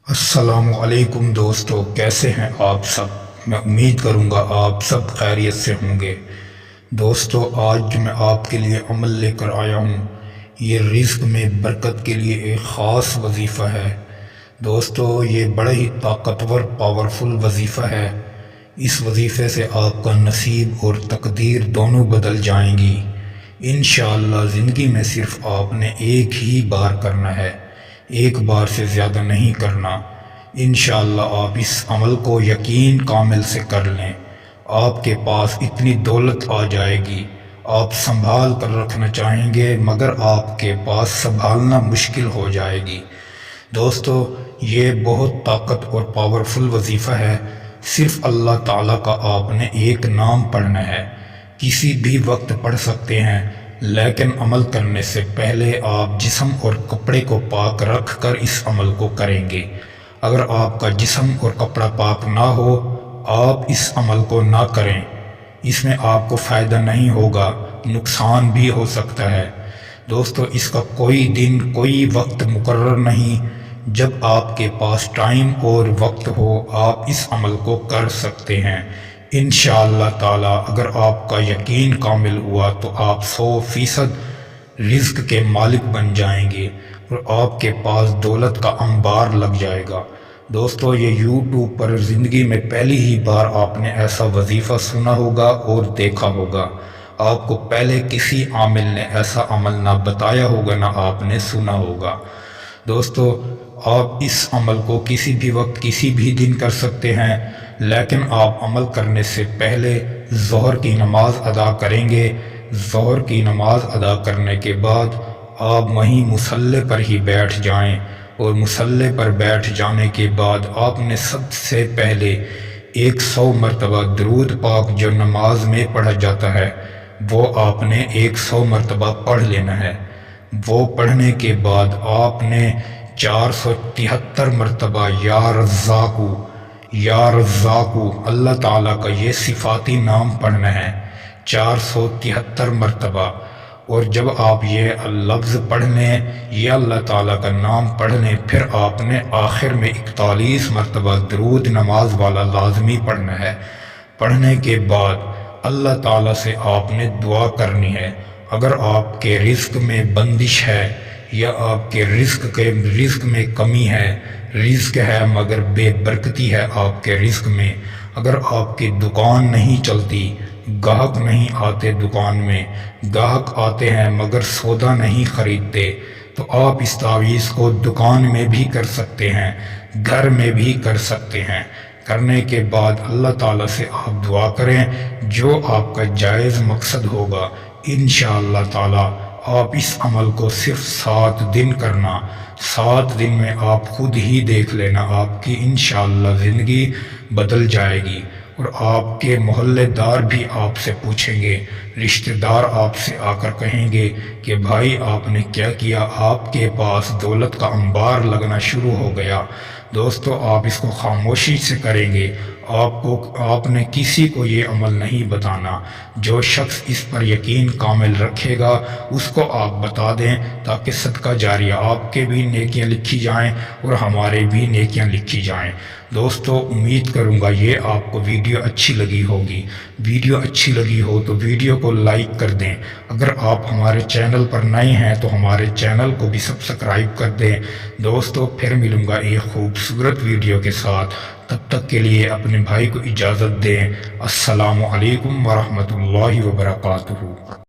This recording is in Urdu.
السلام علیکم دوستو، کیسے ہیں آپ سب؟ میں امید کروں گا آپ سب خیریت سے ہوں گے۔ دوستو، آج جو میں آپ کے لیے عمل لے کر آیا ہوں، یہ رزق میں برکت کے لیے ایک خاص وظیفہ ہے۔ دوستو، یہ بڑا ہی طاقتور پاورفل وظیفہ ہے۔ اس وظیفے سے آپ کا نصیب اور تقدیر دونوں بدل جائیں گی۔ انشاءاللہ زندگی میں صرف آپ نے ایک ہی بار کرنا ہے، ایک بار سے زیادہ نہیں کرنا۔ انشاءاللہ آپ اس عمل کو یقین کامل سے کر لیں، آپ کے پاس اتنی دولت آ جائے گی، آپ سنبھال کر رکھنا چاہیں گے مگر آپ کے پاس سنبھالنا مشکل ہو جائے گی۔ دوستو، یہ بہت طاقت اور پاورفل وظیفہ ہے۔ صرف اللہ تعالیٰ کا آپ نے ایک نام پڑھنا ہے، کسی بھی وقت پڑھ سکتے ہیں، لیکن عمل کرنے سے پہلے آپ جسم اور کپڑے کو پاک رکھ کر اس عمل کو کریں گے۔ اگر آپ کا جسم اور کپڑا پاک نہ ہو، آپ اس عمل کو نہ کریں، اس میں آپ کو فائدہ نہیں ہوگا، نقصان بھی ہو سکتا ہے۔ دوستو، اس کا کوئی دن کوئی وقت مقرر نہیں، جب آپ کے پاس ٹائم اور وقت ہو آپ اس عمل کو کر سکتے ہیں۔ انشاءاللہ تعالی اگر آپ کا یقین کامل ہوا تو آپ 100% رزق کے مالک بن جائیں گے اور آپ کے پاس دولت کا انبار لگ جائے گا۔ دوستو، یہ یوٹیوب پر زندگی میں پہلی ہی بار آپ نے ایسا وظیفہ سنا ہوگا اور دیکھا ہوگا۔ آپ کو پہلے کسی عامل نے ایسا عمل نہ بتایا ہوگا، نہ آپ نے سنا ہوگا۔ دوستو، آپ اس عمل کو کسی بھی وقت کسی بھی دن کر سکتے ہیں، لیکن آپ عمل کرنے سے پہلے ظہر کی نماز ادا کریں گے۔ ظہر کی نماز ادا کرنے کے بعد آپ وہیں مصلی پر ہی بیٹھ جائیں، اور مصلی پر بیٹھ جانے کے بعد آپ نے سب سے پہلے 100 مرتبہ درود پاک جو نماز میں پڑھا جاتا ہے وہ آپ نے 100 مرتبہ پڑھ لینا ہے۔ وہ پڑھنے کے بعد آپ نے 473 مرتبہ یا رزاقو یا رزاقو اللہ تعالیٰ کا یہ صفاتی نام پڑھنا ہے 473 مرتبہ۔ اور جب آپ یہ لفظ پڑھ لیں، یہ اللہ تعالیٰ کا نام پڑھ لیں، پھر آپ نے آخر میں 41 مرتبہ درود نماز والا لازمی پڑھنا ہے۔ پڑھنے کے بعد اللہ تعالیٰ سے آپ نے دعا کرنی ہے۔ اگر آپ کے رزق میں بندش ہے یا آپ کے رزق میں کمی ہے، رزق ہے مگر بے برکتی ہے آپ کے رزق میں، اگر آپ کی دکان نہیں چلتی، گاہک نہیں آتے دکان میں، گاہک آتے ہیں مگر سودا نہیں خریدتے، تو آپ اس تعویذ کو دکان میں بھی کر سکتے ہیں، گھر میں بھی کر سکتے ہیں۔ کرنے کے بعد اللہ تعالیٰ سے آپ دعا کریں، جو آپ کا جائز مقصد ہوگا انشاءاللہ تعالیٰ آپ اس عمل کو صرف 7 دن کرنا۔ 7 دن میں آپ خود ہی دیکھ لینا آپ کی انشاءاللہ زندگی بدل جائے گی، اور آپ کے محلے دار بھی آپ سے پوچھیں گے، رشتہ دار آپ سے آ کر کہیں گے کہ بھائی آپ نے کیا کیا، آپ کے پاس دولت کا انبار لگنا شروع ہو گیا۔ دوستو، آپ اس کو خاموشی سے کریں گے، آپ نے کسی کو یہ عمل نہیں بتانا۔ جو شخص اس پر یقین کامل رکھے گا اس کو آپ بتا دیں، تاکہ صدقہ جاریہ آپ کے بھی نیکیاں لکھی جائیں اور ہمارے بھی نیکیاں لکھی جائیں۔ دوستو، امید کروں گا یہ آپ کو ویڈیو اچھی لگی ہوگی۔ ویڈیو اچھی لگی ہو تو ویڈیو کو لائک کر دیں۔ اگر آپ ہمارے چینل پر نئے ہیں تو ہمارے چینل کو بھی سبسکرائب کر دیں۔ دوستو، پھر ملوں گا ایک خوبصورت ویڈیو کے ساتھ، تب تک کے لیے اپنے بھائی کو اجازت دیں۔ السلام علیکم ورحمۃ اللہ وبرکاتہ۔